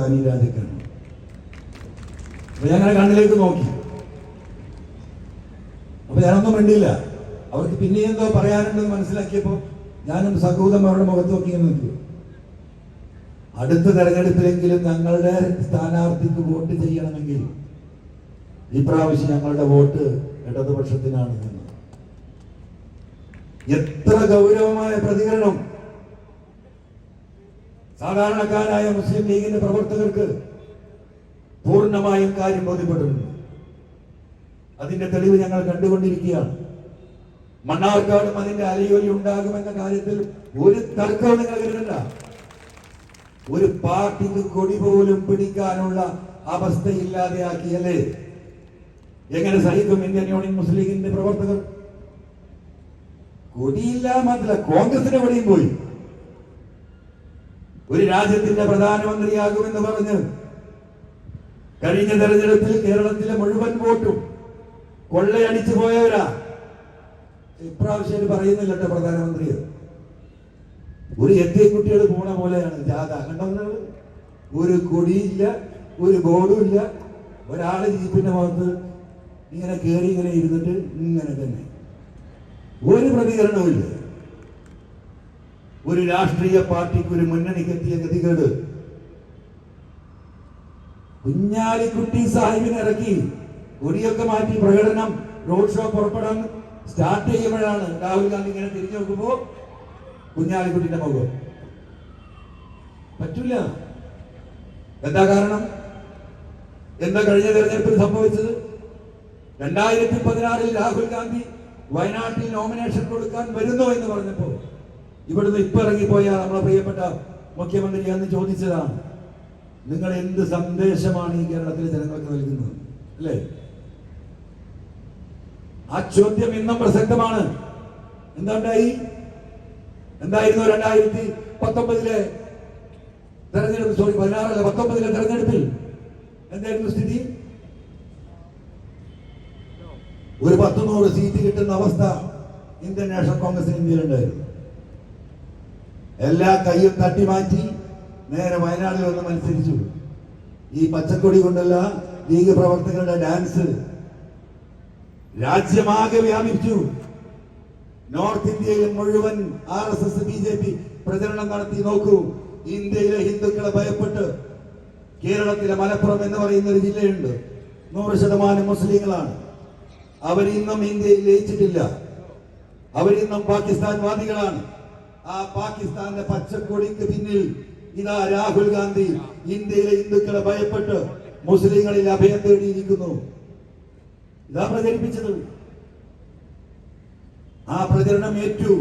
ഷാനി രാജക്കാണ്. അപ്പൊ ഞങ്ങളുടെ കണ്ണിലേക്ക് നോക്കി. അപ്പൊ ഞാനൊന്നും മിണ്ടില്ല. അവർക്ക് പിന്നെ എന്തോ പറയാനുണ്ടെന്ന് മനസ്സിലാക്കിയപ്പോ ഞാനും സഹൂദം അവരുടെ മുഖത്ത് നോക്കി നിൽക്കും. അടുത്ത തെരഞ്ഞെടുപ്പിലെങ്കിലും ഞങ്ങളുടെ സ്ഥാനാർത്ഥിക്ക് വോട്ട് ചെയ്യണമെങ്കിൽ ഇപ്രാവശ്യം ഞങ്ങളുടെ വോട്ട് ഇടതുപക്ഷത്തിനാണ് എന്ന്. എത്ര ഗൗരവമായ പ്രതികരണം! സാധാരണക്കാരായ മുസ്ലിം ലീഗിന്റെ പ്രവർത്തകർക്ക് പൂർണ്ണമായും കാര്യം ബോധ്യപ്പെടുന്നു. അതിന്റെ തെളിവ് ഞങ്ങൾ കണ്ടുകൊണ്ടിരിക്കുകയാണ്. മണ്ണാർക്കാടും അതിന്റെ അലയൊലി ഉണ്ടാകുമെന്ന കാര്യത്തിൽ ഒരു തർക്കവും നിങ്ങൾ കരുതണ്ട. ഒരു പാർട്ടിക്ക് കൊടി പോലും പിടിക്കാനുള്ള അവസ്ഥയില്ലാതെയാക്കിയല്ലേ? എങ്ങനെ സഹിക്കും ഇന്ത്യൻ യൂണിയൻ മുസ്ലിം ലീഗിന്റെ പ്രവർത്തകർ? കൊടിയില്ല മാത്രമല്ല, കോൺഗ്രസിന്റെ കൊടിയും പോയി. ഒരു രാജ്യത്തിന്റെ പ്രധാനമന്ത്രിയാകുമെന്ന് പറഞ്ഞ് കഴിഞ്ഞ തെരഞ്ഞെടുപ്പിൽ കേരളത്തിലെ മുഴുവൻ വോട്ടും കൊള്ളയടിച്ചു പോയവരാ. ഇപ്രാവശ്യം പറയുന്നില്ല കേട്ടോ പ്രധാനമന്ത്രി. ഒരു എത്തിയ കുട്ടികൾ പോണ പോലെയാണ് ജാഥ. കണ്ടോ? ഒരു കൊടിയില്ല, ഒരു ബോർഡും ഇല്ല. ഒരാള് ജീപ്പിന്റെ മുഖത്ത് ഇങ്ങനെ കയറി ഇങ്ങനെ ഇരുന്നിട്ട് ഇങ്ങനെ തന്നെ, ഒരു പ്രതികരണവും ഇല്ല. ഒരു രാഷ്ട്രീയ പാർട്ടിക്ക് ഒരു മുന്നണിക്കെത്തിയ ഗതികേട്. കുഞ്ഞാലിക്കുട്ടി സാഹിബിനെ ഇറക്കി കൊടിയൊക്കെ മാറ്റി പ്രകടനം, റോഡ് ഷോ പുറപ്പെടാൻ സ്റ്റാർട്ട് ചെയ്യുമ്പോഴാണ് രാഹുൽ ഗാന്ധി ഇങ്ങനെ തിരിഞ്ഞു നോക്കുമ്പോ കുഞ്ഞാലിക്കുട്ടിന്റെ മുഖം. പറ്റില്ല. എന്താ കാരണം? എന്താ കഴിഞ്ഞ തെരഞ്ഞെടുപ്പിൽ സംഭവിച്ചത്? 2016 രാഹുൽ ഗാന്ധി വയനാട്ടിൽ നോമിനേഷൻ കൊടുക്കാൻ വരുന്നു എന്ന് പറഞ്ഞപ്പോ ഇവിടുന്ന് ഇപ്പൊ ഇറങ്ങിപ്പോയ നമ്മളെ പ്രിയപ്പെട്ട മുഖ്യമന്ത്രി അന്ന് ചോദിച്ചതാണ്, നിങ്ങൾ എന്ത് സന്ദേശമാണ് ഈ കേരളത്തിലെ ജനങ്ങൾക്ക് നൽകുന്നത്? അല്ലേ? ആ ചോദ്യം ഇന്നും പ്രസക്തമാണ്. എന്താണ്ടായി? എന്തായിരുന്നു 2019 തെരഞ്ഞെടുപ്പ്? 19 തെരഞ്ഞെടുപ്പിൽ എന്തായിരുന്നു സ്ഥിതി? ഒരു 100 സീറ്റ് കിട്ടുന്ന അവസ്ഥ ഇന്ത്യൻ നാഷണൽ കോൺഗ്രസിന് ഇന്ത്യയിലുണ്ടായിരുന്നു. എല്ലാ കൈയും തട്ടിമാറ്റി നേരെ വയനാട്ടിൽ വന്ന് മത്സരിച്ചു. ഈ പച്ചക്കൊടി കൊണ്ടുള്ള ലീഗ് പ്രവർത്തകരുടെ ഡാൻസ് രാജ്യമാകെ വ്യാപിച്ചു. നോർത്ത് ഇന്ത്യയിൽ മുഴുവൻ RSS BJP പ്രചരണം നടത്തി. നോക്കൂ, ഇന്ത്യയിലെ ഹിന്ദുക്കളെ ഭയപ്പെട്ട് കേരളത്തിലെ മലപ്പുറം എന്ന് പറയുന്ന ഒരു ജില്ലയുണ്ട്. 100% മുസ്ലിങ്ങളാണ്. അവരിന്നും ഇന്ത്യയിൽ ലയിച്ചിട്ടില്ല. അവരിന്നും പാകിസ്ഥാൻ വാദികളാണ്. ആ പാകിസ്ഥാന്റെ പച്ചക്കൊടിക്ക് പിന്നിൽ ഇതാ രാഹുൽ ഗാന്ധി ഇന്ത്യയിലെ ഹിന്ദുക്കളെ ഭയപ്പെട്ട് മുസ്ലിങ്ങളിൽ അഭയം തേടിയിരിക്കുന്നു. ഇതാ പ്രചരിപ്പിച്ചത്. ആ പ്രചരണം ഏറ്റു.